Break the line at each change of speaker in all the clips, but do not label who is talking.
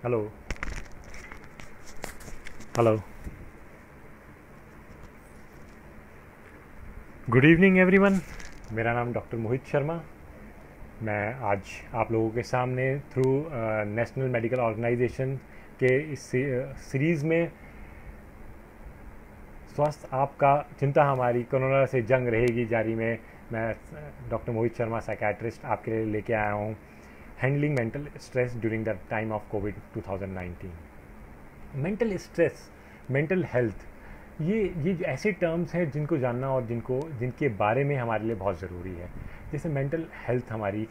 Hello. Hello. Good evening everyone. मेरा नाम doctor Mohit Sharma. मैं आज आप लोगों के सामने थ्रू नेशनल मेडिकल ऑर्गेनाइजेशन के इस सीरीज़ में स्वस्थ आपका चिंता हमारी कोरोना से जंग रहेगी जारी में मैं डॉक्टर मोहित शर्मा साइकेट्रिस्ट आपके लिए लेके आया हूँ handling mental stress during the time of Covid 2019। Mental stress, mental health, ये ऐसे टर्म्स हैं जिनको जानना और जिनके बारे में हमारे लिए बहुत ज़रूरी है। जैसे मेंटल हेल्थ हमारी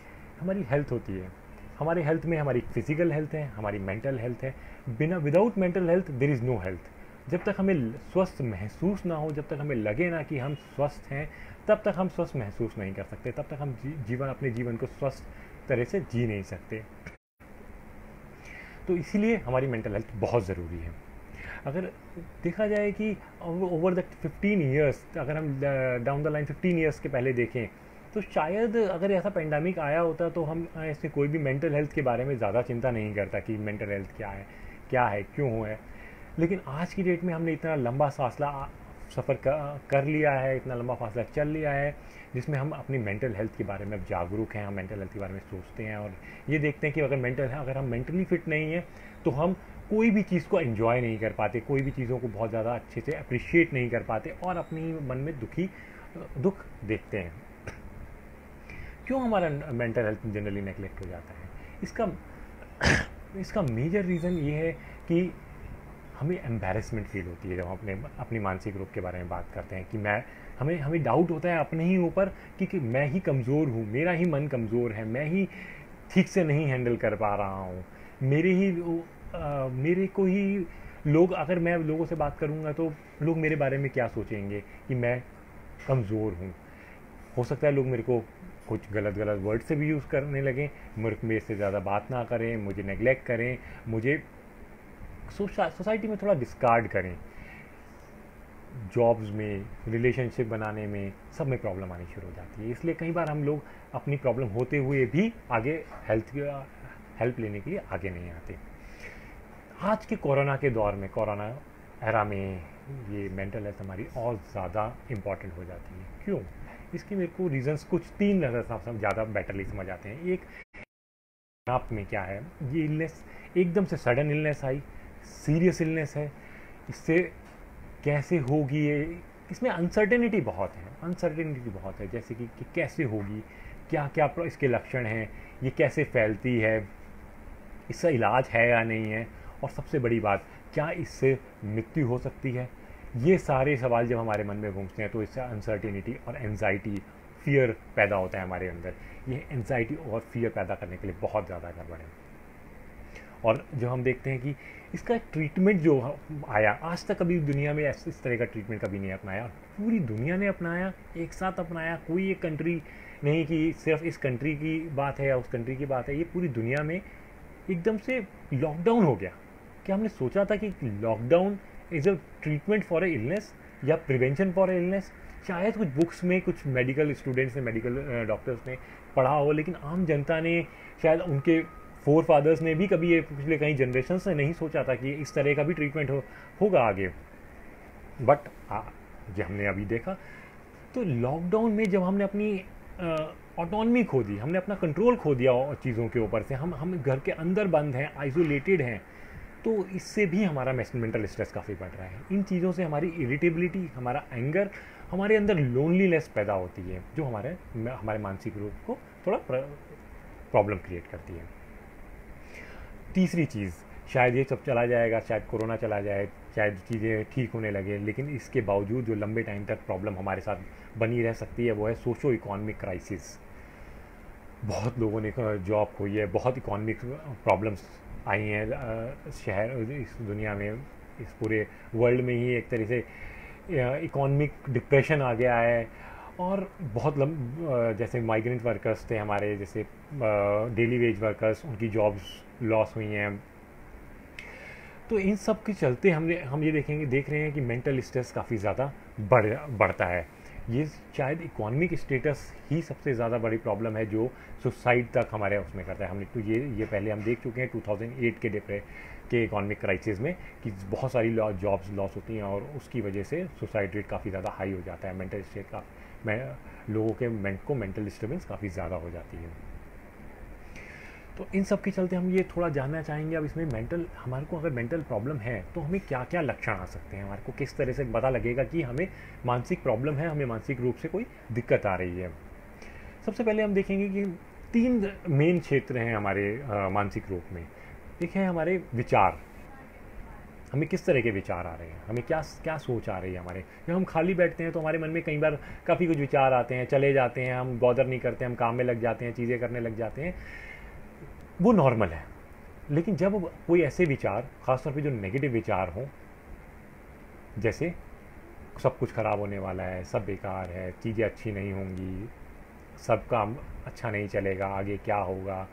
हेल्थ होती है। हमारे हेल्थ में हमारी फिजिकल हेल्थ है, हमारी मेंटल हेल्थ है। Without mental health there is no health. जब तक हमें स्वस्थ महसूस ना हो, जब तक हमें लगे ना कि हम स्वस्थ हैं, तब तक हम स्वस्थ महसूस नहीं कर सकते, तब तक हम अपने जीवन को स्वस्थ तरह से जी नहीं सकते। तो इसीलिए हमारी मेंटल हेल्थ बहुत ज़रूरी है। अगर देखा जाए कि ओवर द 15 ईयर्स, अगर हम डाउन द लाइन 15 ईयर्स के पहले देखें, तो शायद अगर ऐसा पेंडेमिक आया होता तो हम ऐसे कोई भी मेंटल हेल्थ के बारे में ज़्यादा चिंता नहीं करता कि मेंटल हेल्थ क्या है क्यों है। लेकिन आज की डेट में हमने इतना लंबा सफ़र कर लिया है, इतना लंबा फासला चल लिया है, जिसमें हम अपनी मेंटल हेल्थ के बारे में अब जागरूक हैं। हम मेंटल हेल्थ के बारे में सोचते हैं और ये देखते हैं कि अगर हम मेंटली फिट नहीं हैं तो हम कोई भी चीज़ को एंजॉय नहीं कर पाते, कोई भी चीज़ों को बहुत ज़्यादा अच्छे से अप्रिशिएट नहीं कर पाते और अपनी मन में दुख देखते हैं। क्यों हमारा मेंटल हेल्थ जनरली नेगलेक्ट हो जाता है? इसका मेजर रीज़न ये है कि हमें एम्बैरेसमेंट फील होती है जब हम अपनी मानसिक रोग के बारे में बात करते हैं कि हमें डाउट होता है अपने ही ऊपर कि मैं ही कमज़ोर हूँ, मेरा ही मन कमज़ोर है, मैं ही ठीक से नहीं हैंडल कर पा रहा हूँ, मेरे को ही लोग, अगर मैं लोगों से बात करूँगा तो लोग मेरे बारे में क्या सोचेंगे कि मैं कमज़ोर हूँ। हो सकता है लोग मेरे को कुछ गलत वर्ड से भी यूज़ करने लगें, मेरे से ज़्यादा बात ना करें, मुझे नेगलेक्ट करें, मुझे सोसाइटी में थोड़ा डिस्कार्ड करें, जॉब्स में, रिलेशनशिप बनाने में, सब में प्रॉब्लम आनी शुरू हो जाती है। इसलिए कई बार हम लोग अपनी प्रॉब्लम होते हुए भी आगे हेल्प लेने के लिए आगे नहीं आते। आज के कोरोना के दौर में, कोरोना एरा में, ये मेंटल हेल्थ हमारी और ज़्यादा इम्पॉर्टेंट हो जाती है। क्यों? इसके मेरे को रीजंस कुछ 3 ज़्यादा बेटरली समझ आते हैं। एक, आप में क्या है, ये इलनेस एकदम से सडन इलनेस आई, सीरियस इलनेस है, इससे कैसे होगी ये, इसमें अनसर्टेनिटी बहुत है। जैसे कि कैसे होगी, क्या क्या इसके लक्षण हैं, ये कैसे फैलती है, इसका इलाज है या नहीं है, और सबसे बड़ी बात, क्या इससे मृत्यु हो सकती है। ये सारे सवाल जब हमारे मन में घूमते हैं तो इससे अनसर्टेनिटी और एंजाइटी, फियर पैदा होता है हमारे अंदर। ये एंजाइटी और फियर पैदा करने के लिए बहुत ज़्यादा गड़बड़ है। और जो हम देखते हैं कि इसका ट्रीटमेंट जो आया, आज तक कभी दुनिया में इस तरह का ट्रीटमेंट कभी नहीं अपनाया, पूरी दुनिया ने अपनाया, एक साथ अपनाया। कोई एक कंट्री नहीं कि सिर्फ इस कंट्री की बात है या उस कंट्री की बात है, ये पूरी दुनिया में एकदम से लॉकडाउन हो गया। क्या हमने सोचा था कि lockdown is a treatment for a illness या प्रिवेंशन फॉर ए इलनेस? शायद कुछ बुक्स में कुछ मेडिकल स्टूडेंट्स ने, मेडिकल डॉक्टर्स ने पढ़ा हो, लेकिन आम जनता ने, शायद उनके फोर फादर्स ने भी कभी, ये पिछले कई जनरेशन से नहीं सोचा था कि इस तरह का भी ट्रीटमेंट होगा आगे। बट जो हमने अभी देखा, तो लॉकडाउन में जब हमने अपनी ऑटोनॉमी खो दी, हमने अपना कंट्रोल खो दिया चीज़ों के ऊपर से, हम घर के अंदर बंद हैं, आइसोलेटेड हैं, तो इससे भी हमारा मेंटल स्ट्रेस काफ़ी बढ़ रहा है। इन चीज़ों से हमारी इरिटेबिलिटी, हमारा एंगर, हमारे अंदर लोनलीनेस पैदा होती है, जो हमारे मानसिक रोग को थोड़ा प्रॉब्लम क्रिएट करती है। तीसरी चीज़, शायद ये सब चला जाएगा, शायद कोरोना चला जाए, शायद चीज़ें ठीक होने लगे, लेकिन इसके बावजूद जो लंबे टाइम तक प्रॉब्लम हमारे साथ बनी रह सकती है वो है सोशो इकोनॉमिक क्राइसिस। बहुत लोगों ने जॉब खोई है, बहुत इकोनॉमिक प्रॉब्लम्स आई हैं शहर, इस दुनिया में, इस पूरे वर्ल्ड में ही एक तरह से इकोनॉमिक डिप्रेशन आ गया है। और बहुत जैसे माइग्रेंट वर्कर्स थे हमारे, जैसे डेली वेज वर्कर्स, उनकी जॉब्स लॉस हुई हैं। तो इन सब के चलते हम ये देख रहे हैं कि मेंटल स्ट्रेस काफ़ी ज़्यादा बढ़ता है। ये शायद इकोनॉमिक स्टेटस ही सबसे ज़्यादा बड़ी प्रॉब्लम है जो सुसाइड तक हमारे उसमें करता है। हमने तो ये पहले हम देख चुके हैं 2008 के इकोनॉमिक क्राइसिस में कि बहुत सारी जॉब्स लॉस होती हैं और उसकी वजह से सुसाइड रेट काफ़ी ज़्यादा हाई हो जाता है, मेंटल स्टेट का लोगों के मेंटल डिस्टर्बेंस काफ़ी ज़्यादा हो जाती है। तो इन सब के चलते हम ये थोड़ा जानना चाहेंगे अब इसमें हमारे को अगर मेंटल प्रॉब्लम है तो हमें क्या क्या लक्षण आ सकते हैं, हमारे को किस तरह से पता लगेगा कि हमें मानसिक प्रॉब्लम है, हमें मानसिक रूप से कोई दिक्कत आ रही है। सबसे पहले हम देखेंगे कि 3 मेन क्षेत्र हैं हमारे मानसिक रूप में। एक है हमारे विचार, हमें किस तरह के विचार आ रहे हैं, हमें क्या क्या सोच आ रही है हमारे। जब हम खाली बैठते हैं तो हमारे मन में कई बार काफ़ी कुछ विचार आते हैं, चले जाते हैं, हम बॉदर नहीं करते, हम काम में लग जाते हैं, चीज़ें करने लग जाते हैं, वो नॉर्मल है। लेकिन जब कोई ऐसे विचार, ख़ासतौर पे जो नेगेटिव विचार हों, जैसे सब कुछ ख़राब होने वाला है, सब बेकार है, चीज़ें अच्छी नहीं होंगी, सब काम अच्छा नहीं चलेगा, आगे क्या होगा,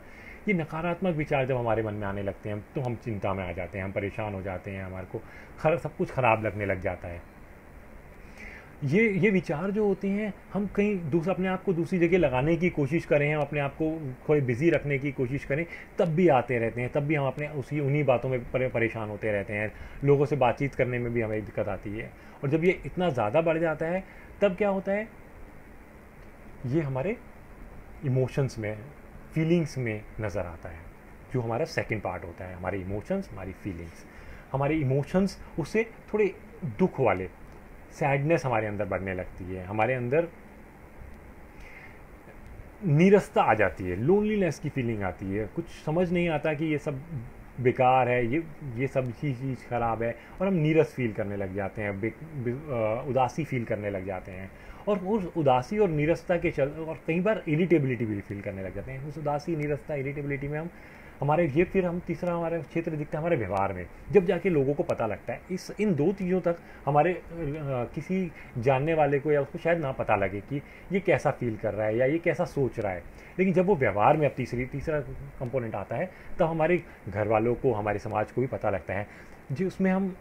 ये नकारात्मक विचार जब हमारे मन में आने लगते हैं तो हम चिंता में आ जाते हैं, हम परेशान हो जाते हैं, हमारे को सब कुछ ख़राब लगने लग जाता है। ये विचार जो होते हैं, हम कहीं अपने आप को दूसरी जगह लगाने की कोशिश करें, हम अपने आप को थोड़े बिजी रखने की कोशिश करें, तब भी आते रहते हैं, तब भी हम अपने उन्हीं बातों में परेशान होते रहते हैं, लोगों से बातचीत करने में भी हमें दिक्कत आती है। और जब ये इतना ज़्यादा बढ़ जाता है तब क्या होता है, ये हमारे इमोशंस में, फीलिंग्स में नज़र आता है, जो हमारा सेकंड पार्ट होता है, हमारे इमोशंस, हमारी फीलिंग्स। हमारे इमोशंस उससे थोड़े दुख वाले, सैडनेस हमारे अंदर बढ़ने लगती है, हमारे अंदर नीरसता आ जाती है, लोनलीनेस की फीलिंग आती है, कुछ समझ नहीं आता कि ये सब बेकार है, ये सब चीज़ ख़राब है, और हम नीरस फील करने लग जाते हैं, उदासी फील करने लग जाते हैं। और उस उदासी और नीरसता के और कई बार इरिटेबिलिटी भी फील करने लग जाते हैं। उस उदासी, नीरसता, इरिटेबिलिटी में हम तीसरा हमारा क्षेत्र दिखता है हमारे व्यवहार में, जब जाके लोगों को पता लगता है। इन 2 चीज़ों तक हमारे किसी जानने वाले को या उसको शायद ना पता लगे कि ये कैसा फील कर रहा है या ये कैसा सोच रहा है, लेकिन जब वो व्यवहार में अब तीसरा कंपोनेंट आता है, तब हमारे घर वालों को, हमारे समाज को भी पता लगता है जी, उसमें हम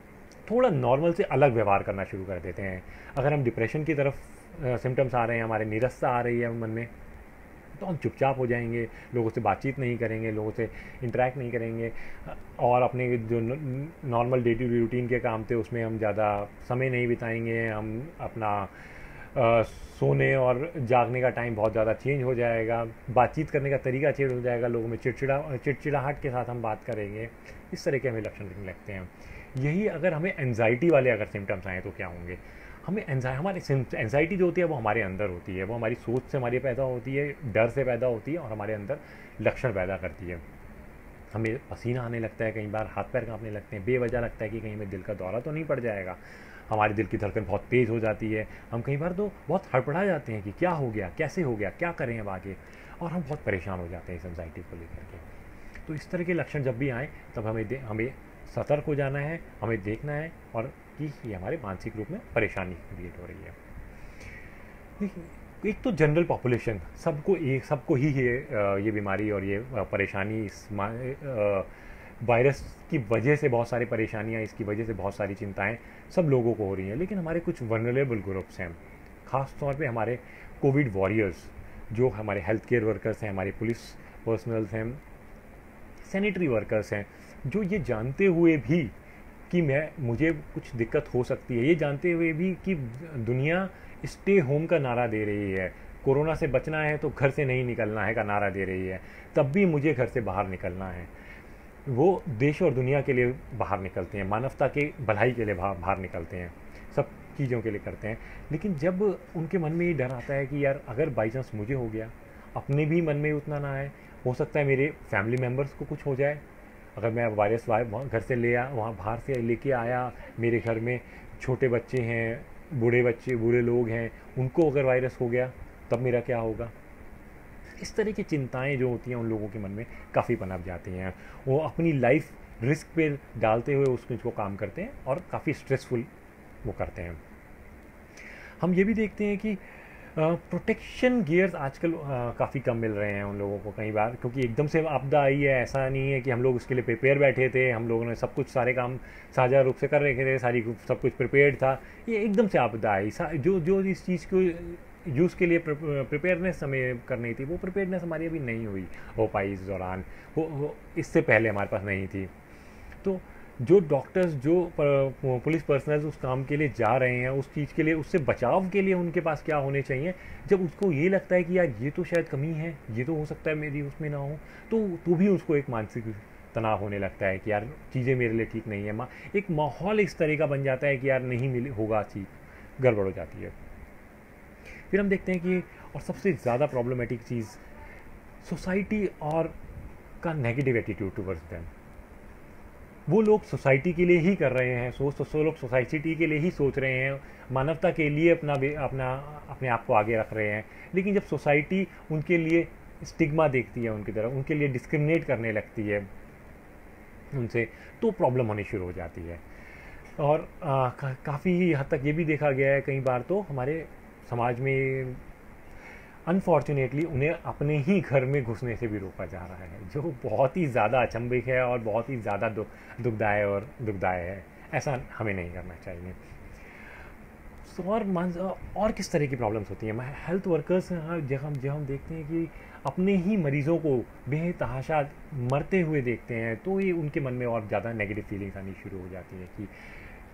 थोड़ा नॉर्मल से अलग व्यवहार करना शुरू कर देते हैं। अगर हम डिप्रेशन की तरफ सिम्टम्स आ रहे हैं, हमारे निरस्ता आ रही है मन में, तो हम चुपचाप हो जाएंगे, लोगों से बातचीत नहीं करेंगे, लोगों से इंटरेक्ट नहीं करेंगे, और अपने जो normal day to day routine के काम थे उसमें हम ज़्यादा समय नहीं बिताएंगे। हम अपना सोने और जागने का टाइम बहुत ज़्यादा चेंज हो जाएगा, बातचीत करने का तरीका चेंज हो जाएगा, लोगों में चिड़चिड़ाहट के साथ हम बात करेंगे। इस तरह के हमें लक्षण दिखने लगते हैं। यही अगर हमें एंजाइटी वाले अगर सिम्टम्स आएँ तो क्या होंगे। हमें हमारी एंजाइटी जो होती है वो हमारे अंदर होती है, वो हमारी सोच से हमारी पैदा होती है, डर से पैदा होती है और हमारे अंदर लक्षण पैदा करती है। हमें पसीना आने लगता है, कई बार हाथ पैर कांपने लगते हैं, बेवजह लगता है कि कहीं हमें दिल का दौरा तो नहीं पड़ जाएगा, हमारे दिल की धड़कन बहुत तेज़ हो जाती है, हम कई बार तो बहुत हड़बड़ा जाते हैं कि क्या हो गया, कैसे हो गया, क्या करें अब आगे, और हम बहुत परेशान हो जाते हैं इस एंजाइटी को लेकर के। तो इस तरह के लक्षण जब भी आएँ तब हमें सतर्क हो जाना है, हमें देखना है और कि ये हमारे मानसिक रूप में परेशानी क्रिएट हो रही है। देखिए, एक तो जनरल पॉपुलेशन सबको ही ये बीमारी और ये परेशानी, इस वायरस की वजह से बहुत सारी परेशानियां, इसकी वजह से बहुत सारी चिंताएं सब लोगों को हो रही हैं। लेकिन हमारे कुछ वनरेबल ग्रुप्स हैं, ख़ास तौर पे हमारे कोविड वॉरियर्स, जो हमारे हेल्थ केयर वर्कर्स हैं, हमारे पुलिस पर्सनल्स हैं, सैनिटरी वर्कर्स हैं, जो ये जानते हुए भी कि मुझे कुछ दिक्कत हो सकती है, ये जानते हुए भी कि दुनिया स्टे होम का नारा दे रही है, कोरोना से बचना है तो घर से नहीं निकलना है का नारा दे रही है, तब भी मुझे घर से बाहर निकलना है। वो देश और दुनिया के लिए बाहर निकलते हैं, मानवता के भलाई के लिए बाहर निकलते हैं, सब चीज़ों के लिए करते हैं। लेकिन जब उनके मन में ये डर आता है कि यार अगर बाई चांस मुझे हो गया, अपने भी मन में उतना ना आए, हो सकता है मेरे फैमिली मेम्बर्स को कुछ हो जाए, अगर मैं वायरस घर से वहाँ बाहर से लेके आया, मेरे घर में छोटे बच्चे हैं, बूढ़े लोग हैं, उनको अगर वायरस हो गया तब मेरा क्या होगा। इस तरह की चिंताएं जो होती हैं उन लोगों के मन में काफ़ी पनप जाती हैं, वो अपनी लाइफ रिस्क पे डालते हुए उसको काम करते हैं और काफ़ी स्ट्रेसफुल वो करते हैं। हम ये भी देखते हैं कि प्रोटेक्शन गियर्स आजकल काफ़ी कम मिल रहे हैं उन लोगों को कई बार, क्योंकि एकदम से आपदा आई है। ऐसा नहीं है कि हम लोग उसके लिए प्रिपेयर बैठे थे, हम लोगों ने सब कुछ सारे काम साझा रूप से कर रखे थे, सब कुछ प्रिपेयर्ड था। ये एकदम से आपदा आई, जो जो इस चीज़ को यूज़ के लिए प्रिपेयरनेस हमें करनी थी, वो प्रिपेयरनेस हमारी अभी नहीं हो पाई इस दौरान, वो इससे पहले हमारे पास नहीं थी। तो जो डॉक्टर्स, जो पुलिस पर्सनल उस काम के लिए जा रहे हैं, उस चीज़ के लिए, उससे बचाव के लिए उनके पास क्या होने चाहिए, जब उसको ये लगता है कि यार ये तो शायद कमी है, ये तो हो सकता है मेरी उसमें ना हो, तो भी उसको एक मानसिक तनाव होने लगता है कि यार चीज़ें मेरे लिए ठीक नहीं है। एक माहौल इस तरह का बन जाता है कि यार नहीं मिले होगा, चीज़ गड़बड़ हो जाती है। फिर हम देखते हैं कि और सबसे ज़्यादा प्रॉब्लमेटिक चीज़ सोसाइटी और का नेगेटिव एटीट्यूड टूवर्ड्स देम। वो लोग सोसाइटी के लिए ही कर रहे हैं, सो लोग सोसाइटी के लिए ही सोच रहे हैं, मानवता के लिए अपने आप को आगे रख रहे हैं। लेकिन जब सोसाइटी उनके लिए स्टिग्मा देखती है, उनकी तरफ उनके लिए डिस्क्रिमिनेट करने लगती है उनसे, तो प्रॉब्लम होनी शुरू हो जाती है। और काफ़ी हद तक ये भी देखा गया है कई बार तो हमारे समाज में अनफॉर्चुनेटली उन्हें अपने ही घर में घुसने से भी रोका जा रहा है, जो बहुत ही ज़्यादा अचंभित है और बहुत ही ज़्यादा दुखदायक है। ऐसा हमें नहीं करना चाहिए। और किस तरह की प्रॉब्लम्स होती हैं हेल्थ वर्कर्स, जब हम देखते हैं कि अपने ही मरीजों को बेतहाशा मरते हुए देखते हैं, तो ये उनके मन में और ज़्यादा नेगेटिव फीलिंग्स आनी शुरू हो जाती हैं कि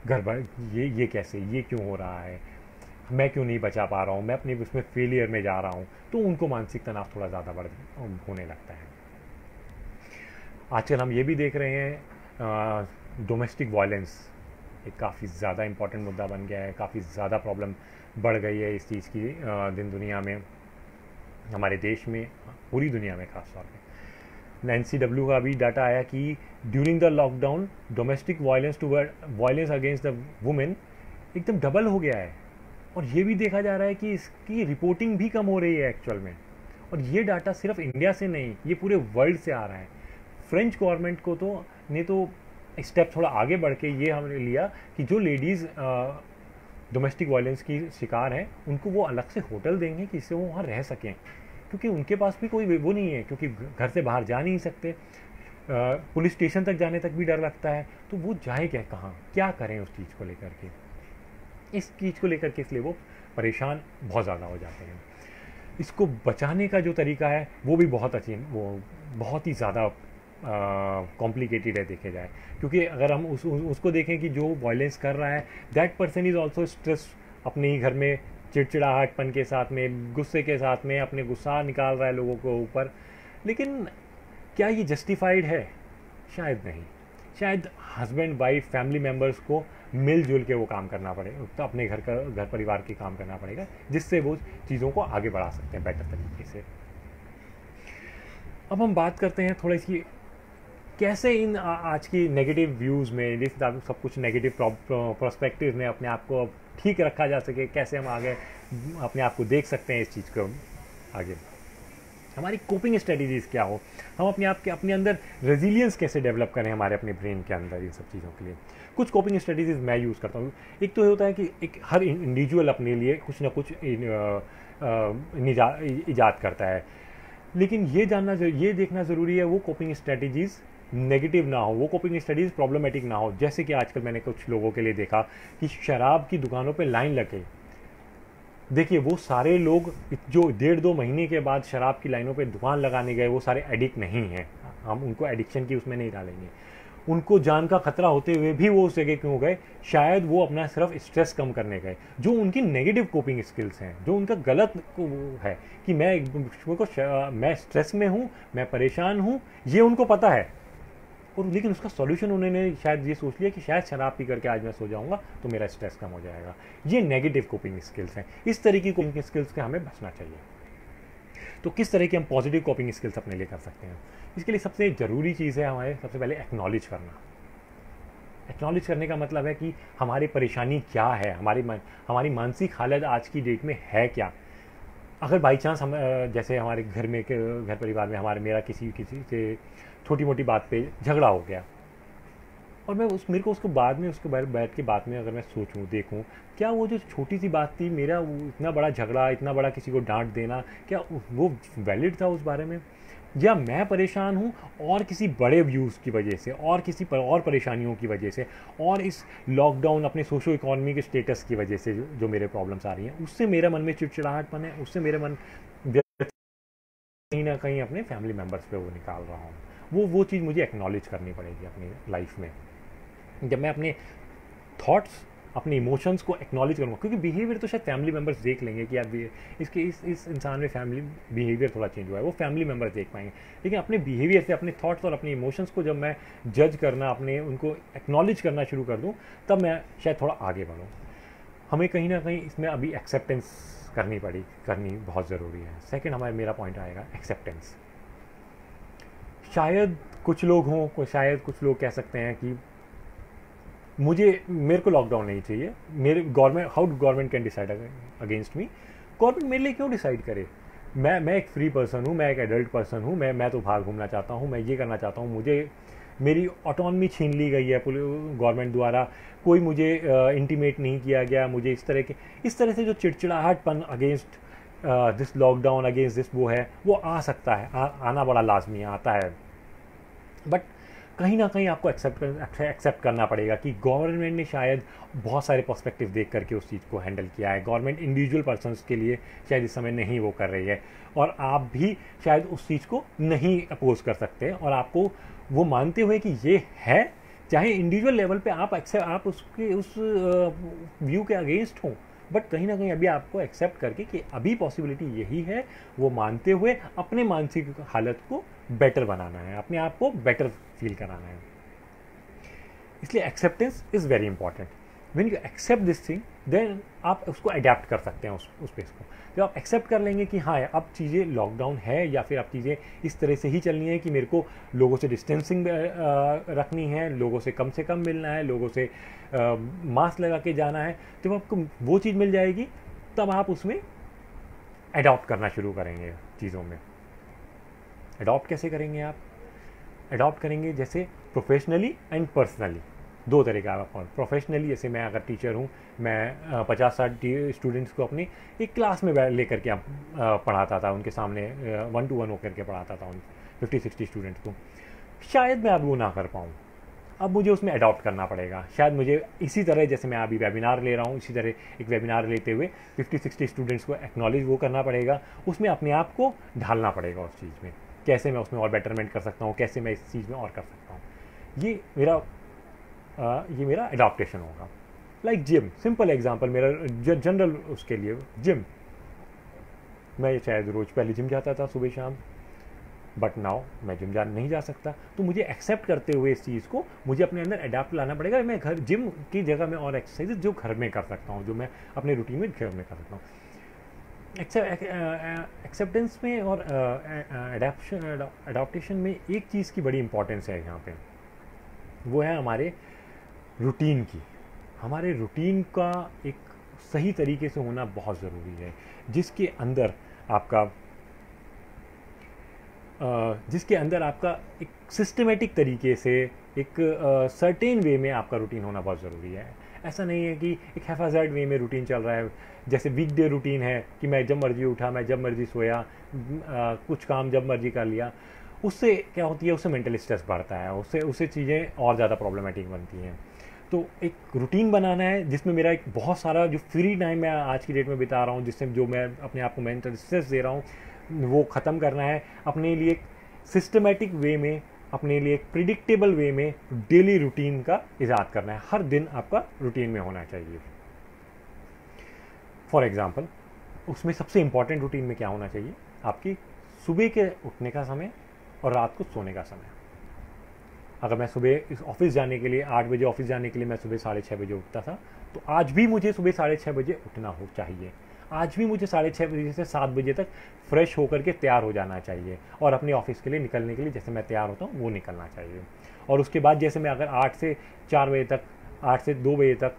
गड़बड़, ये कैसे, ये क्यों हो रहा है, मैं क्यों नहीं बचा पा रहा हूँ, मैं अपने उसमें फेलियर में जा रहा हूँ। तो उनको मानसिक तनाव थोड़ा ज़्यादा होने लगता है। आजकल हम ये भी देख रहे हैं डोमेस्टिक वायलेंस एक काफ़ी ज़्यादा इम्पॉर्टेंट मुद्दा बन गया है, काफ़ी ज़्यादा प्रॉब्लम बढ़ गई है इस चीज़ की दिन दुनिया में, हमारे देश में, पूरी दुनिया में खास तौर पे। NCW का भी डाटा आया कि during the lockdown domestic violence against the women एकदम डबल हो गया है। और ये भी देखा जा रहा है कि इसकी रिपोर्टिंग भी कम हो रही है एक्चुअल में। और ये डाटा सिर्फ इंडिया से नहीं, ये पूरे वर्ल्ड से आ रहा है। फ्रेंच गवर्नमेंट को तो स्टेप थोड़ा आगे बढ़ के ये हमने लिया कि जो लेडीज़ डोमेस्टिक वायलेंस की शिकार हैं, उनको वो अलग से होटल देंगे कि इससे वो वहाँ रह सकें, क्योंकि उनके पास भी कोई वो नहीं है, क्योंकि घर से बाहर जा नहीं सकते, पुलिस स्टेशन तक जाने तक भी डर लगता है। तो वो जाए कहाँ, क्या करें उस चीज़ को लेकर के, इस चीज़ को लेकर के, इसलिए वो परेशान बहुत ज़्यादा हो जाते हैं। इसको बचाने का जो तरीका है वो भी बहुत ही ज़्यादा कॉम्प्लिकेटेड है देखे जाए, क्योंकि अगर हम उसको देखें कि जो वायलेंस कर रहा है that person is also stress, अपने ही घर में चिड़चिड़ाहटपन के साथ में, गुस्से के साथ में अपने गुस्सा निकाल रहा है लोगों के ऊपर। लेकिन क्या ये जस्टिफाइड है? शायद नहीं। शायद हस्बैंड वाइफ फैमिली मेम्बर्स को मिलजुल के वो काम करना पड़ेगा, तो अपने घर परिवार के काम करना पड़ेगा, जिससे वो चीज़ों को आगे बढ़ा सकते हैं बेटर तरीके से। अब हम बात करते हैं थोड़ी सी कैसे इन आज की नेगेटिव व्यूज़ में, जिस सब कुछ नेगेटिव प्रोस्पेक्टिव में अपने आप को ठीक रखा जा सके, कैसे हम आगे अपने आप को देख सकते हैं इस चीज़ को आगे, हमारी कोपिंग स्ट्रेटजीज़ क्या हो, हम अपने अंदर रेजिलियंस कैसे डेवलप करें हमारे अपने ब्रेन के अंदर इन सब चीज़ों के लिए। कुछ कोपिंग स्ट्रेटजीज़ मैं यूज़ करता हूँ। एक तो ये होता है कि एक हर इंडिविजुअल अपने लिए कुछ ना कुछ ईजाद करता है, लेकिन ये देखना ज़रूरी है वो कोपिंग स्ट्रेटजीज़ नेगेटिव ना हो, वो कोपिंग स्ट्रेटजीज़ प्रॉब्लमेटिक ना हो। जैसे कि आजकल मैंने कुछ लोगों के लिए देखा कि शराब की दुकानों पे लाइन लगे, देखिए वो सारे लोग जो 1.5-2 महीने के बाद शराब की लाइनों पे दुकान लगाने गए, वो सारे एडिक्ट नहीं हैं, हम उनको एडिक्शन की उसमें नहीं डालेंगे। उनको जान का खतरा होते हुए भी वो उस जगह क्यों गए? शायद वो अपना सिर्फ स्ट्रेस कम करने गए। जो उनकी नेगेटिव कोपिंग स्किल्स हैं, जो उनका गलत है कि मैं स्ट्रेस में हूँ, मैं परेशान हूँ, ये उनको पता है, और लेकिन उसका सॉल्यूशन उन्होंने शायद ये सोच लिया कि शायद शराब पी करके आज मैं सो जाऊंगा तो मेरा स्ट्रेस कम हो जाएगा। ये नेगेटिव कोपिंग स्किल्स हैं। इस तरह की कोपिंग स्किल्स से हमें बचना चाहिए। तो किस तरह की हम पॉजिटिव कोपिंग स्किल्स अपने लिए कर सकते हैं? इसके लिए सबसे ज़रूरी चीज़ है हमारे सबसे पहले एक्नॉलेज करना। एक्नॉलेज करने का मतलब है कि हमारी परेशानी क्या है, हमारी मानसिक हालत आज की डेट में है क्या। अगर बाई चांस हम जैसे हमारे घर परिवार में मेरा किसी से छोटी मोटी बात पे झगड़ा हो गया, और मैं मेरे को उसको बाद में उसके बारे में बैठ के बाद में अगर मैं सोचूं देखूं, क्या वो जो छोटी सी बात थी, मेरा वो इतना बड़ा झगड़ा, इतना बड़ा किसी को डांट देना, क्या वो वैलिड था उस बारे में? या मैं परेशान हूँ और किसी बड़े व्यूज़ की वजह से, और किसी और परेशानियों की वजह से, और इस लॉकडाउन अपने सोशो इकोनॉमी के स्टेटस की वजह से जो मेरे प्रॉब्लम्स आ रही हैं, उससे मेरे मन में चिड़चिड़ाहटपन है, उससे मेरे मन कहीं ना कहीं अपने फैमिली मेम्बर्स पे वो निकाल रहा हूँ। वो चीज़ मुझे एक्नॉलेज करनी पड़ेगी अपनी लाइफ में। जब मैं अपने थॉट्स, अपने इमोशंस को एक्नॉलेज करूँगा, क्योंकि बिहेवियर तो शायद फैमिली मेम्बर्स देख लेंगे कि यार इसके इस इंसान में फैमिली बिहेवियर थोड़ा चेंज हुआ है, वो फैमिली मेम्बर्स देख पाएंगे। लेकिन अपने बिहेवियर से, अपने थॉट्स और अपने इमोशंस को जब मैं जज करना, अपने उनको एक्नॉलेज करना शुरू कर दूँ, तब मैं शायद थोड़ा आगे बढ़ूँ। हमें कहीं ना कहीं इसमें अभी एक्सेप्टेंस करनी बहुत ज़रूरी है। सेकेंड मेरा पॉइंट आएगा एक्सेप्टेंस। शायद कुछ लोग कह सकते हैं कि मेरे को लॉकडाउन नहीं चाहिए, मेरे government, how government can decide against me? Government मेरे लिए क्यों डिसाइड करे? मैं एक फ्री पर्सन हूँ, मैं एक एडल्ट पर्सन हूँ, मैं तो बाहर घूमना चाहता हूँ, मैं ये करना चाहता हूँ, मुझे मेरी ऑटोनॉमी छीन ली गई है गवर्नमेंट द्वारा, कोई मुझे इंटीमेट नहीं किया गया, मुझे इस तरह से जो चिड़चिड़ाहटपन against this lockdown, against this वो है, वो आ सकता है, आना बड़ा लाजमी आता है। बट कहीं ना कहीं आपको एक्सेप्ट करना पड़ेगा कि गवर्नमेंट ने शायद बहुत सारे पर्सपेक्टिव देख करके उस चीज़ को हैंडल किया है। गवर्नमेंट इंडिविजुअल पर्सन्स के लिए शायद इस समय नहीं वो कर रही है, और आप भी शायद उस चीज़ को नहीं अपोज कर सकते, और आपको वो मानते हुए कि ये है, चाहे इंडिविजुअल लेवल पे आप उसके उस व्यू के अगेंस्ट हों, बट कहीं ना कहीं अभी आपको एक्सेप्ट करके कि अभी पॉसिबिलिटी यही है, वो मानते हुए अपने मानसिक हालत को बेटर बनाना है, अपने आप को बेटर फील कराना है। इसलिए acceptance is very important. When you accept this thing, then आप उसको अडेप्ट कर सकते हैं उस पेस को। जब आप एक्सेप्ट कर लेंगे कि हाँ अब चीज़ें लॉकडाउन है, या फिर अब चीज़ें इस तरह से ही चलनी है कि मेरे को लोगों से डिस्टेंसिंग रखनी है, लोगों से कम मिलना है, लोगों से मास्क लगा के जाना है, जब आपको वो चीज़ मिल जाएगी, तब आप उसमें अडॉप्ट करना शुरू करेंगे चीज़ों में। अडॉप्ट कैसे करेंगे आप? अडॉप्ट करेंगे जैसे प्रोफेशनली एंड पर्सनली, दो तरीका है। प्रोफेशनली जैसे मैं अगर टीचर हूँ, मैं 50-60 स्टूडेंट्स को अपनी एक क्लास में लेकर के पढ़ाता था, उनके सामने 1-to-1 होकर के पढ़ाता था उन 50-60 स्टूडेंट्स को। शायद मैं अब वो ना कर पाऊँ, अब मुझे उसमें अडॉप्ट करना पड़ेगा। शायद मुझे इसी तरह, जैसे मैं अभी वेबिनार ले रहा हूँ, इसी तरह एक वेबिनार लेते हुए 50-60 स्टूडेंट्स को एक्नॉलेज वो करना पड़ेगा, उसमें अपने आप को ढालना पड़ेगा उस चीज़ में, कैसे मैं उसमें और बेटरमेंट कर सकता हूँ, कैसे मैं इस चीज़ में और कर सकता हूँ। ये मेरा अडॉप्टेशन होगा। लाइक जिम, सिंपल एग्जांपल मेरा जनरल, उसके लिए जिम, मैं शायद रोज़ पहले जिम जाता था सुबह शाम, बट नाउ मैं जिम नहीं जा सकता। तो मुझे एक्सेप्ट करते हुए इस चीज़ को मुझे अपने अंदर अडैप्ट लाना पड़ेगा। मैं जिम की जगह में और एक्सरसाइज जो घर में कर सकता हूँ, जो मैं अपने रूटीन में घर में कर सकता हूँ। एक्सेप्टेंस में और अडॉप्टेशन में एक चीज़ की बड़ी इंपॉर्टेंस है यहाँ पे, वो है हमारे रूटीन की। हमारे रूटीन का एक सही तरीके से होना बहुत ज़रूरी है, जिसके अंदर आपका एक सिस्टमेटिक तरीके से, एक सर्टेन वे में आपका रूटीन होना बहुत ज़रूरी है। ऐसा नहीं है कि एक हैफाज़र्ड वे में रूटीन चल रहा है, जैसे वीकडे रूटीन है कि मैं जब मर्जी उठा, मैं जब मर्जी सोया, कुछ काम जब मर्जी कर लिया। उससे क्या होती है, उससे मेंटल स्ट्रेस बढ़ता है, उससे चीज़ें और ज़्यादा प्रॉब्लमेटिक बनती हैं। तो एक रूटीन बनाना है जिसमें मेरा एक बहुत सारा जो फ्री टाइम मैं आज की डेट में बिता रहा हूँ, जिससे जो मैं अपने आप को मेंटल स्ट्रेस दे रहा हूँ, वो ख़त्म करना है। अपने लिए एक सिस्टमेटिक वे में, अपने लिए एक प्रिडिक्टेबल वे में डेली रूटीन का इजाद करना है। हर दिन आपका रूटीन में होना चाहिए। फॉर एग्ज़ाम्पल, उसमें सबसे इम्पॉर्टेंट रूटीन में क्या होना चाहिए, आपकी सुबह के उठने का समय और रात को सोने का समय। अगर मैं सुबह इस ऑफिस जाने के लिए 8 बजे ऑफिस जाने के लिए मैं सुबह 6:30 बजे उठता था, तो आज भी मुझे सुबह 6:30 बजे उठना चाहिए। आज भी मुझे 6:30 बजे से 7 बजे तक फ्रेश होकर के तैयार हो जाना चाहिए, और अपने ऑफिस के लिए निकलने के लिए जैसे मैं तैयार होता हूँ वो निकलना चाहिए। और उसके बाद जैसे मैं अगर 8 से 4 बजे तक, 8 से 2 बजे तक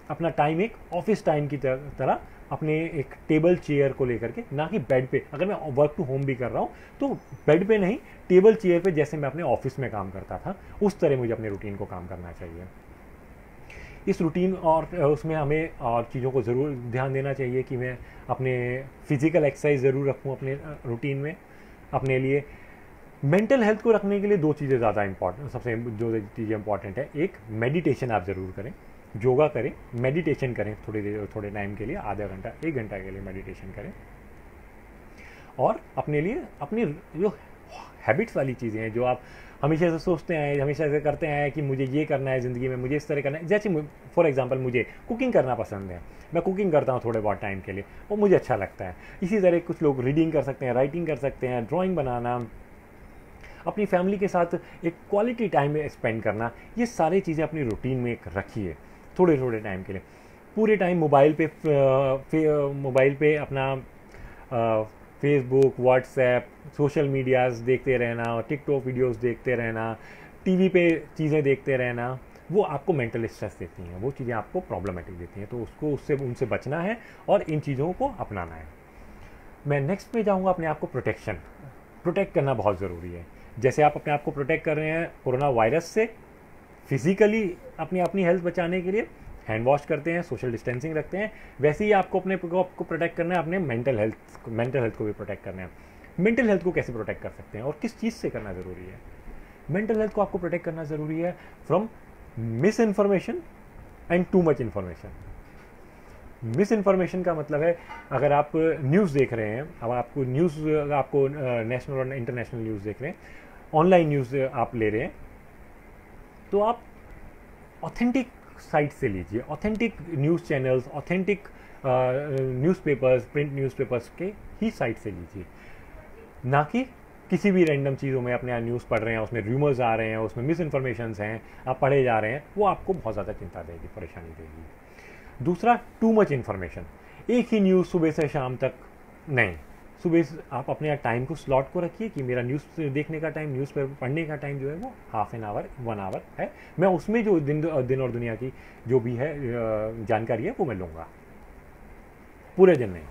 अपना टाइम एक ऑफिस टाइम की तरह अपने एक टेबल चेयर को लेकर के, ना कि बेड पे। अगर मैं वर्क टू होम भी कर रहा हूँ तो बेड पे नहीं, टेबल चेयर पे, जैसे मैं अपने ऑफिस में काम करता था उस तरह मुझे अपने रूटीन को काम करना चाहिए। इस रूटीन और उसमें हमें और चीज़ों को ज़रूर ध्यान देना चाहिए कि मैं अपने फिजिकल एक्सरसाइज ज़रूर रखूँ अपने रूटीन में। अपने लिए मेंटल हेल्थ को रखने के लिए दो चीज़ें ज़्यादा इंपॉर्टेंट, सबसे जो चीज़ें इंपॉर्टेंट है, एक मेडिटेशन आप ज़रूर करें, योगा करें, मेडिटेशन करें थोड़े टाइम के लिए, आधा घंटा 1 घंटा के लिए मेडिटेशन करें। और अपने लिए अपनी जो हैबिट्स वाली चीज़ें हैं, जो आप हमेशा से सोचते हैं, हमेशा से करते हैं कि मुझे ये करना है ज़िंदगी में, मुझे इस तरह करना है, जैसे फॉर एग्जांपल मुझे कुकिंग करना पसंद है, मैं कुकिंग करता हूँ थोड़े बहुत टाइम के लिए और मुझे अच्छा लगता है। इसी तरह कुछ लोग रीडिंग कर सकते हैं, राइटिंग कर सकते हैं, ड्राइंग बनाना, अपनी फैमिली के साथ एक क्वालिटी टाइम स्पेंड करना, ये सारी चीज़ें अपनी रूटीन में एक रखिए थोड़े थोड़े टाइम के लिए। पूरे टाइम मोबाइल पे अपना फेसबुक, व्हाट्सएप, सोशल मीडियाज़ देखते रहना, टिकटॉक वीडियोस देखते रहना, टीवी पे चीज़ें देखते रहना, वो आपको मेंटल स्ट्रेस देती हैं, वो चीज़ें आपको प्रॉब्लमेटिक देती हैं। तो उनसे बचना है और इन चीज़ों को अपनाना है। मैं नेक्स्ट पे जाऊँगा, अपने आप को प्रोटेक्ट करना बहुत ज़रूरी है। जैसे आप अपने आप को प्रोटेक्ट कर रहे हैं कोरोना वायरस से, फिजिकली अपनी हेल्थ बचाने के लिए हैंड वॉश करते हैं, सोशल डिस्टेंसिंग रखते हैं, वैसे ही आपको अपने को प्रोटेक्ट करना है, अपने मेंटल हेल्थ को भी प्रोटेक्ट करना है। मेंटल हेल्थ को कैसे प्रोटेक्ट कर सकते हैं और किस चीज़ से करना ज़रूरी है? मेंटल हेल्थ को आपको प्रोटेक्ट करना ज़रूरी है from miss information and too much information. Miss information का मतलब है, अगर आप न्यूज़ देख रहे हैं, अब आपको नेशनल और इंटरनेशनल न्यूज़ देख रहे हैं, ऑनलाइन न्यूज़ आप ले रहे हैं, तो आप ऑथेंटिक साइट से लीजिए, authentic news channels, authentic newspapers, print newspapers के ही साइट से लीजिए, ना कि किसी भी रैंडम चीज़ों में अपने यहाँ न्यूज़ पढ़ रहे हैं, उसमें रूमर्स आ रहे हैं, उसमें मिस इन्फॉर्मेशंस हैं, आप पढ़े जा रहे हैं, वो आपको बहुत ज़्यादा चिंता देगी, परेशानी देगी। दूसरा, टू मच इन्फॉर्मेशन। एक ही न्यूज़ सुबह से शाम तक नहीं, सुबह आप अपने टाइम को स्लॉट को रखिए कि मेरा न्यूज़ देखने का टाइम, न्यूज़ पेपर पढ़ने का टाइम जो है वो हाफ एन आवर 1 आवर है। मैं उसमें जो दिन और दुनिया की जो भी है जानकारी है वो मैं लूँगा, पूरे दिन नहीं।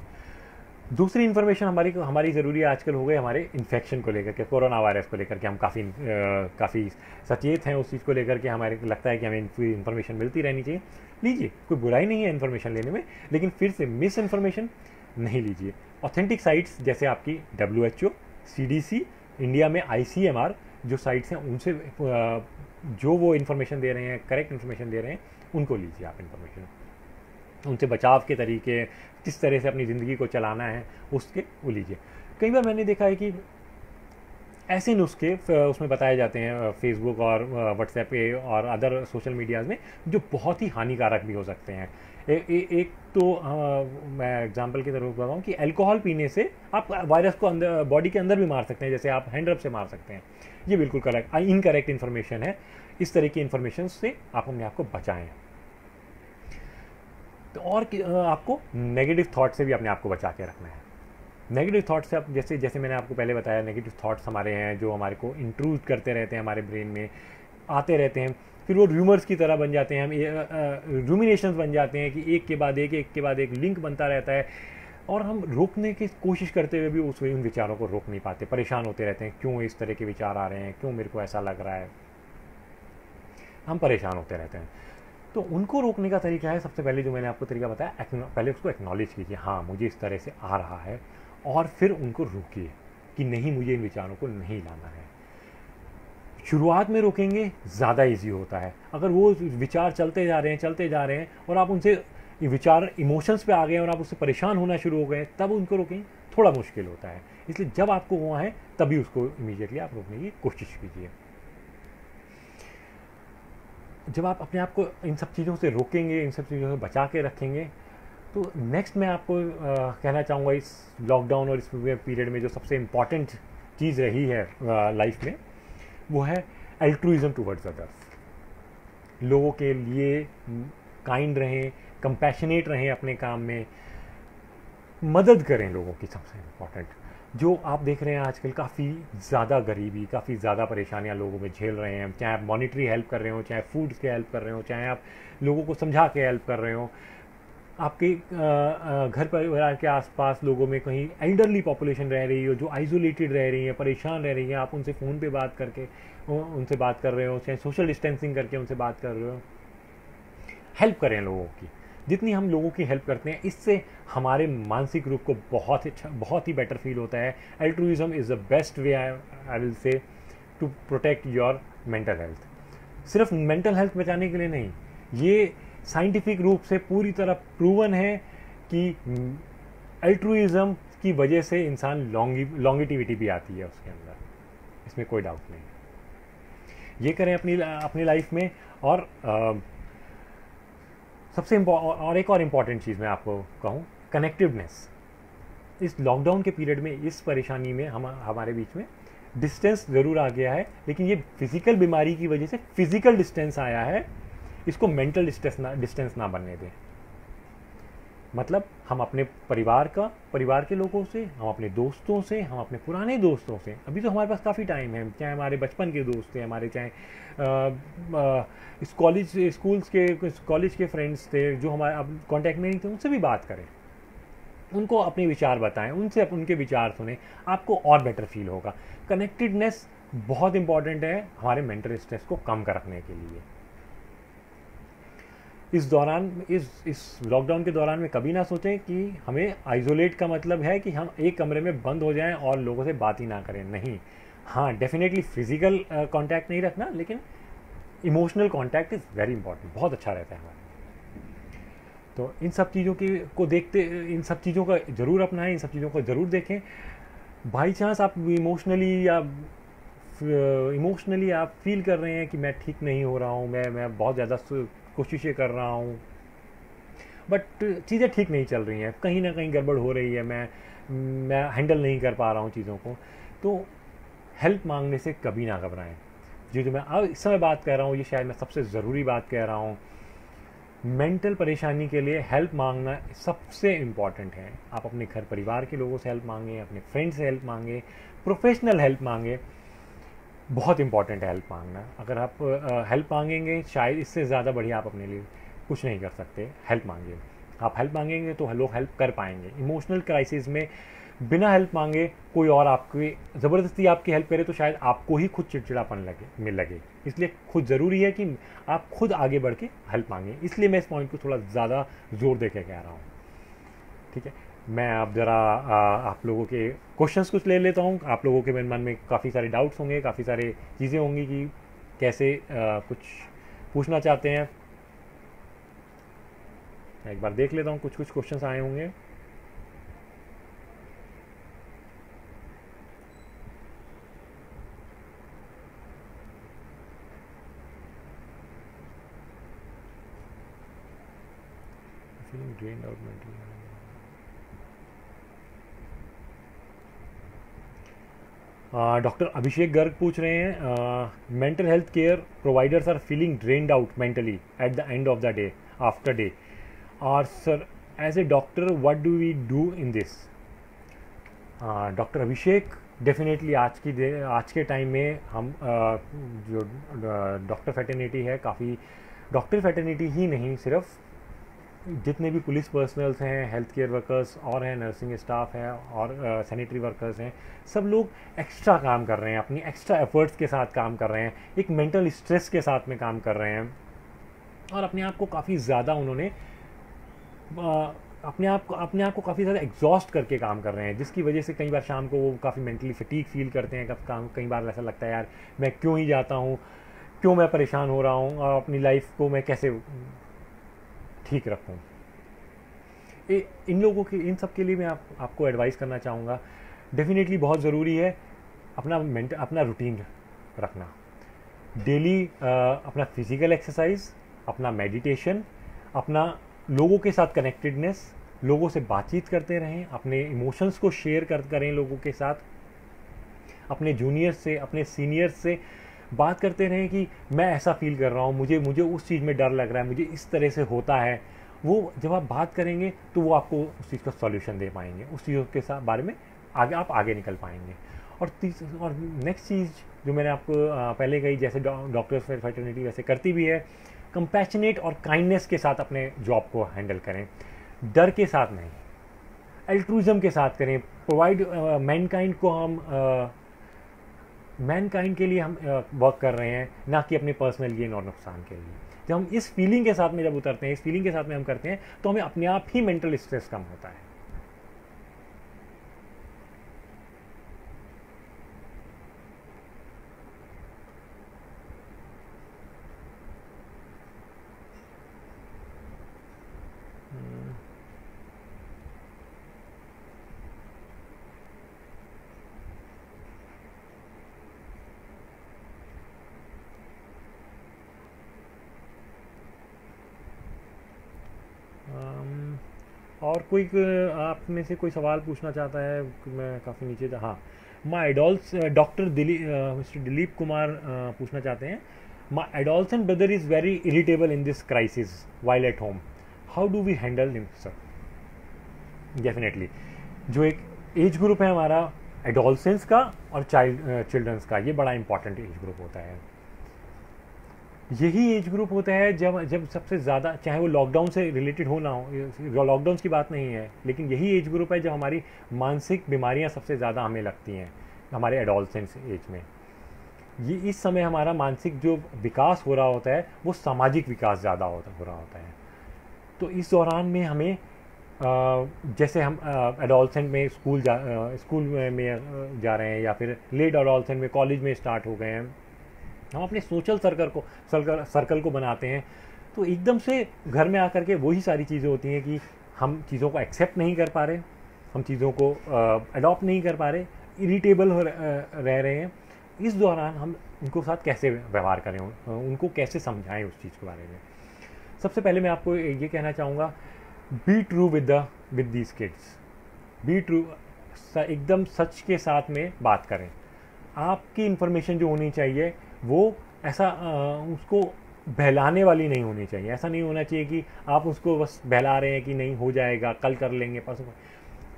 दूसरी इन्फॉर्मेशन हमारी ज़रूरी है आजकल हो गई हमारे इन्फेक्शन को लेकर के, कोरोना वायरस को लेकर के हम काफ़ी सचेत हैं उस चीज़ को लेकर के। हमारे को लगता है कि हमें इन्फॉर्मेशन मिलती रहनी चाहिए, लीजिए, कोई बुराई नहीं है इन्फॉर्मेशन लेने में, लेकिन फिर से मिस इन्फॉर्मेशन नहीं लीजिए। ऑथेंटिक साइट्स जैसे आपकी WHO, CDC, इंडिया में ICMR जो साइट्स हैं, उनसे जो वो इन्फॉर्मेशन दे रहे हैं, करेक्ट इन्फॉर्मेशन दे रहे हैं, उनको लीजिए आप इन्फॉर्मेशन। उनसे बचाव के तरीके, किस तरह से अपनी ज़िंदगी को चलाना है, उसके वो लीजिए। कई बार मैंने देखा है कि ऐसे नुस्खे उसमें बताए जाते हैं फेसबुक और व्हाट्सएप पे और अदर सोशल मीडियाज़ में, जो बहुत ही हानिकारक भी हो सकते हैं। एक तो मैं एग्जांपल की तरफ बताऊँ कि अल्कोहल पीने से आप वायरस को अंदर बॉडी के अंदर भी मार सकते हैं, जैसे आप हैंड रब से मार सकते हैं। ये बिल्कुल इनकरेक्ट इन्फॉर्मेशन है। इस तरह की इन्फॉर्मेशन से आप अपने आप को बचाएं। तो और आपको नेगेटिव थॉट से भी अपने आप को बचा के रखना है। नेगेटिव थॉट से आप जैसे मैंने आपको पहले बताया, नेगेटिव थॉट्स हमारे हैं जो हमारे को इंट्रूज करते रहते हैं, हमारे ब्रेन में आते रहते हैं, फिर वो र्यूमर्स की तरह बन जाते हैं, हम रूमिनेशंस बन जाते हैं कि एक के बाद एक लिंक बनता रहता है, और हम रोकने की कोशिश करते हुए भी उन विचारों को रोक नहीं पाते, परेशान होते रहते हैं, क्यों इस तरह के विचार आ रहे हैं, क्यों मेरे को ऐसा लग रहा है, हम परेशान होते रहते हैं। तो उनको रोकने का तरीका है, सबसे पहले जो मैंने आपको तरीका बताया, पहले उसको एक्नॉलेज कीजिए, हाँ मुझे इस तरह से आ रहा है, और फिर उनको रोकिए कि नहीं, मुझे इन विचारों को नहीं लाना है। शुरुआत में रोकेंगे ज़्यादा इजी होता है। अगर वो विचार चलते जा रहे हैं और आप उनसे विचार इमोशंस पे आ गए और आप उससे परेशान होना शुरू हो गए, तब उनको रोकें थोड़ा मुश्किल होता है। इसलिए जब आपको हुआ है तभी उसको इमीडिएटली आप रोकने की कोशिश कीजिए। जब आप अपने आप को इन सब चीज़ों से रोकेंगे, इन सब चीज़ों से बचा के रखेंगे, तो नेक्स्ट मैं आपको कहना चाहूँगा, इस लॉकडाउन और इस पीरियड में जो सबसे इम्पॉर्टेंट चीज़ रही है लाइफ में, वो है एल्ट्रुइज्म टुवर्ड्स अदर्स। लोगों के लिए काइंड रहें, कंपैशनेट रहें, अपने काम में मदद करें लोगों की। सबसे इम्पॉर्टेंट जो आप देख रहे हैं आजकल, काफ़ी ज़्यादा गरीबी, काफ़ी ज़्यादा परेशानियां लोगों में झेल रहे हैं, चाहे आप मॉनिटरी हेल्प कर रहे हो, चाहे फूड के हेल्प कर रहे हो, चाहे आप लोगों को समझा के हेल्प कर रहे हो, आपके घर परिवार के आसपास लोगों में कहीं एल्डरली पॉपुलेशन रह रही हो जो आइसोलेटेड रह रही है, परेशान रह रही है, आप उनसे फ़ोन पे बात करके उनसे बात कर रहे हो, चाहे सोशल डिस्टेंसिंग करके उनसे बात कर रहे हो, हेल्प करें लोगों की। जितनी हम लोगों की हेल्प करते हैं इससे हमारे मानसिक रूप को बहुत ही बेटर फील होता है। Altruism is the best way I will say to protect your mental health. सिर्फ मेंटल हेल्थ बचाने के लिए नहीं, ये साइंटिफिक रूप से पूरी तरह प्रूवन है कि एल्ट्रुइज्म की वजह से इंसान लॉन्गिटिविटी भी आती है उसके अंदर, इसमें कोई डाउट नहीं। ये करें अपनी लाइफ में। और और एक और इम्पॉर्टेंट चीज़ मैं आपको कहूँ, कनेक्टिवनेस। इस लॉकडाउन के पीरियड में इस परेशानी में हमारे बीच में डिस्टेंस ज़रूर आ गया है, लेकिन ये फिजिकल बीमारी की वजह से फिजिकल डिस्टेंस आया है, इसको मेंटल डिस्टेंस ना बनने दें। मतलब हम अपने परिवार के लोगों से, हम अपने दोस्तों से, हम अपने पुराने दोस्तों से, अभी तो हमारे पास काफ़ी टाइम है, चाहे हमारे बचपन के दोस्त थे, हमारे चाहे कॉलेज के फ्रेंड्स थे जो हमारे अब कांटेक्ट में नहीं थे, उनसे भी बात करें, उनको अपने विचार बताएं, उनसे उनके विचार सुने, आपको और बेटर फील होगा। कनेक्टेडनेस बहुत इंपॉर्टेंट है हमारे मेंटल स्ट्रेस को कम रखने के लिए। इस लॉकडाउन के दौरान में कभी ना सोचें कि हमें आइसोलेट का मतलब है कि हम एक कमरे में बंद हो जाएं और लोगों से बात ही ना करें, नहीं। हाँ, डेफिनेटली फिजिकल कांटेक्ट नहीं रखना, लेकिन emotional contact is very important, बहुत अच्छा रहता है हमारे। तो इन सब चीज़ों इन सब चीज़ों का ज़रूर अपनाएं, इन सब चीज़ों को ज़रूर देखें। बाई चांस आप इमोशनली आप फील कर रहे हैं कि मैं ठीक नहीं हो रहा हूँ, मैं बहुत ज़्यादा कोशिशें कर रहा हूँ, बट चीज़ें ठीक नहीं चल रही हैं, कहीं ना कहीं गड़बड़ हो रही है, मैं हैंडल नहीं कर पा रहा हूँ चीज़ों को, तो हेल्प मांगने से कभी ना घबराएं। जो मैं अब इस समय बात कर रहा हूँ, ये शायद मैं सबसे ज़रूरी बात कह रहा हूँ। मेंटल परेशानी के लिए हेल्प मांगना सबसे इम्पॉर्टेंट है। आप अपने घर परिवार के लोगों से हेल्प मांगें, अपने फ्रेंड से हेल्प मांगें, प्रोफेशनल हेल्प मांगें, बहुत इंपॉर्टेंट है हेल्प मांगना। अगर आप हेल्प मांगेंगे, शायद इससे ज़्यादा बढ़िया आप अपने लिए कुछ नहीं कर सकते। हेल्प मांगिए, आप हेल्प मांगेंगे तो लोग हेल्प कर पाएंगे। इमोशनल क्राइसिस में बिना हेल्प मांगे कोई और आपकी ज़बरदस्ती आपकी हेल्प करे तो शायद आपको ही खुद चिड़चिड़ापन लगे। इसलिए खुद ज़रूरी है कि आप खुद आगे बढ़ के हेल्प मांगें। इसलिए मैं इस पॉइंट को थोड़ा ज़्यादा जोर दे के कह रहा हूँ, ठीक है। मैं अब ज़रा आप लोगों के क्वेश्चंस कुछ ले लेता हूँ। आप लोगों के मन में काफ़ी सारे डाउट्स होंगे, काफ़ी सारे चीज़ें होंगी कि कैसे कुछ पूछना चाहते हैं। मैं एक बार देख लेता हूँ, कुछ क्वेश्चंस आए होंगे। डॉक्टर अभिषेक गर्ग पूछ रहे हैं, mental health care providers are feeling drained out mentally at the end of the day after day, और sir as a doctor what do we do in this. Doctor Abhishek, definitely आज के time में हम जो doctor fraternity है, काफ़ी doctor fraternity ही नहीं, सिर्फ जितने भी पुलिस पर्सनल्स हैं, हेल्थ केयर वर्कर्स और हैं, नर्सिंग स्टाफ है और सैनिटरी वर्कर्स हैं, सब लोग एक्स्ट्रा काम कर रहे हैं, अपनी एक्स्ट्रा एफर्ट्स के साथ काम कर रहे हैं, एक मेंटल स्ट्रेस के साथ में काम कर रहे हैं, और अपने आप को काफ़ी ज़्यादा उन्होंने अपने आप को काफ़ी ज़्यादा एग्जॉस्ट करके काम कर रहे हैं, जिसकी वजह से कई बार शाम को वो काफ़ी मेंटली फटीग फील करते हैं। कई बार ऐसा लगता है यार मैं क्यों ही जाता हूँ, क्यों मैं परेशान हो रहा हूँ, और अपनी लाइफ को मैं कैसे ठीक रखूं। इन लोगों के, इन सब के लिए मैं आपको एडवाइस करना चाहूँगा, डेफिनेटली बहुत ज़रूरी है अपना रूटीन रखना, डेली अपना फिजिकल एक्सरसाइज, अपना मेडिटेशन, अपना लोगों के साथ कनेक्टेडनेस, लोगों से बातचीत करते रहें, अपने इमोशंस को शेयर करें लोगों के साथ, अपने जूनियर्स से, अपने सीनियर्स से बात करते रहें कि मैं ऐसा फील कर रहा हूँ, मुझे उस चीज़ में डर लग रहा है, मुझे इस तरह से होता है। वो जब आप बात करेंगे तो वो आपको उस चीज़ का सॉल्यूशन दे पाएंगे, उस चीज़ों के साथ बारे में आप आगे निकल पाएंगे। और नेक्स्ट चीज़ जो मैंने आपको पहले कही, जैसे डॉक्टर्स फैटर्निटी वैसे करती भी है, कंपैशनेट और काइंडनेस के साथ अपने जॉब को हैंडल करें। डर के साथ नहीं, एल्ट्रुइज्म के साथ करें। प्रोवाइड मैनकाइंड को हम मैनकाइंड के लिए हम वर्क कर रहे हैं, ना कि अपने पर्सनल गेन और नुकसान के लिए। जब हम इस फीलिंग के साथ में जब उतरते हैं, इस फीलिंग के साथ में हम करते हैं, तो हमें अपने आप ही मेंटल स्ट्रेस कम होता है। और कोई आप में से कोई सवाल पूछना चाहता है? मैं काफ़ी नीचे था। हाँ, माई एडोल्स डॉक्टर मिस्टर दिलीप कुमार पूछना चाहते हैं, my adolescent brother is very irritable in this crisis while at home, how do we handle him sir? Definitely जो एक एज ग्रुप है हमारा एडोल्सेंस का और चिल्ड्रंस का, ये बड़ा इंपॉर्टेंट एज ग्रुप होता है। यही एज ग्रुप होता है जब सबसे ज़्यादा, चाहे वो लॉकडाउन से रिलेटेड हो ना हो, लॉकडाउन की बात नहीं है, लेकिन यही एज ग्रुप है जब हमारी मानसिक बीमारियां सबसे ज़्यादा हमें लगती हैं हमारे एडोलसेंस एज में। ये इस समय हमारा मानसिक जो विकास हो रहा होता है वो सामाजिक विकास ज़्यादा हो रहा होता है। तो इस दौरान में हमें जैसे हम एडोलसेंट में स्कूल में जा रहे हैं, या फिर लेट एडोलसेंट में कॉलेज में स्टार्ट हो गए हैं, हम अपने सोशल सर्कल को बनाते हैं, तो एकदम से घर में आकर के वही सारी चीज़ें होती हैं कि हम चीज़ों को एक्सेप्ट नहीं कर पा रहे, हम चीज़ों को अडॉप्ट नहीं कर पा रहे, इरिटेबल रह रहे हैं। इस दौरान हम उनको साथ कैसे व्यवहार करें, उनको कैसे समझाएं उस चीज़ के बारे में। सबसे पहले मैं आपको ये कहना चाहूँगा, be true with these kids, be true, एकदम सच के साथ में बात करें। आपकी इन्फॉर्मेशन जो होनी चाहिए वो ऐसा उसको बहलाने वाली नहीं होनी चाहिए। ऐसा नहीं होना चाहिए कि आप उसको बस बहला रहे हैं कि नहीं हो जाएगा, कल कर लेंगे, परसों।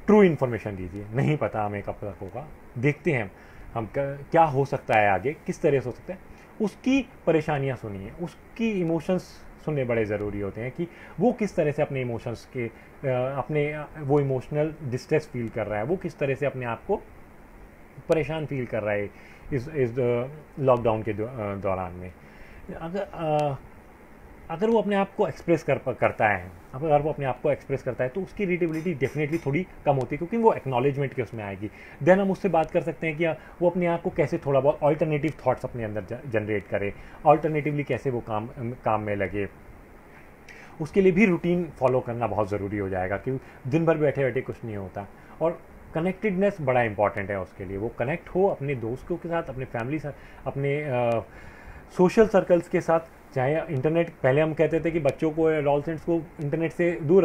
ट्रू इन्फॉर्मेशन दीजिए, नहीं पता हमें कब तक होगा, देखते हैं हम क्या हो सकता है आगे, किस तरह से हो सकता है। उसकी परेशानियां सुनिए, उसकी इमोशंस सुनने बड़े ज़रूरी होते हैं कि वो किस तरह से अपने इमोशंस के अपने वो इमोशनल डिस्ट्रेस फील कर रहा है, वो किस तरह से अपने आप को परेशान फील कर रहा है इस लॉकडाउन के दौरान में। अगर वो अपने आप को एक्सप्रेस करता है, अगर वो अपने आप को एक्सप्रेस करता है, तो उसकी इरिटेबिलिटी डेफिनेटली थोड़ी कम होती है, क्योंकि वो एक्नॉलेजमेंट के उसमें आएगी। देन हम उससे बात कर सकते हैं कि वो अपने आप को कैसे थोड़ा बहुत ऑल्टरनेटिव थॉट्स अपने अंदर जनरेट करे, ऑल्टरनेटिवली कैसे वो काम में लगे। उसके लिए भी रूटीन फॉलो करना बहुत ज़रूरी हो जाएगा, क्योंकि दिन भर बैठे बैठे कुछ नहीं होता। और कनेक्टेडनेस बड़ा इंपॉर्टेंट है उसके लिए, वो कनेक्ट हो अपने दोस्तों के साथ, अपने फैमिली साथ, अपने सोशल सर्कल्स के साथ। चाहे इंटरनेट, पहले हम कहते थे कि बच्चों को, एडोलसेंट्स को इंटरनेट से दूर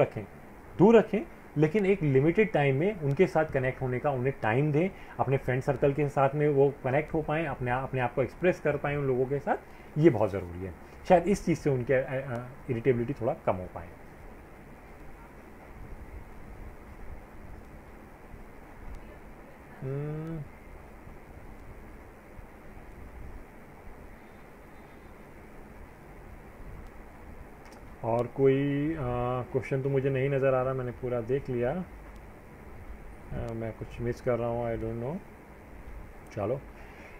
रखें, लेकिन एक लिमिटेड टाइम में उनके साथ कनेक्ट होने का उन्हें टाइम दें, अपने फ्रेंड सर्कल के साथ में वो कनेक्ट हो पाएँ, अपने आप को एक्सप्रेस कर पाएँ उन लोगों के साथ। ये बहुत ज़रूरी है, शायद इस चीज़ से उनके इरिटेबिलिटी थोड़ा कम हो पाए। और कोई क्वेश्चन तो मुझे नहीं नज़र आ रहा, मैंने पूरा देख लिया। मैं कुछ मिस कर रहा हूँ, आई डोंट नो। चलो,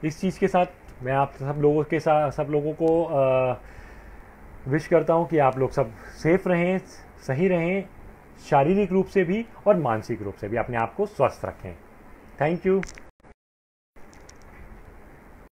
इस चीज़ के साथ मैं आप सब लोगों को विश करता हूँ कि आप लोग सब सेफ रहें, सही रहें, शारीरिक रूप से भी और मानसिक रूप से भी अपने आप को स्वस्थ रखें। Thank you.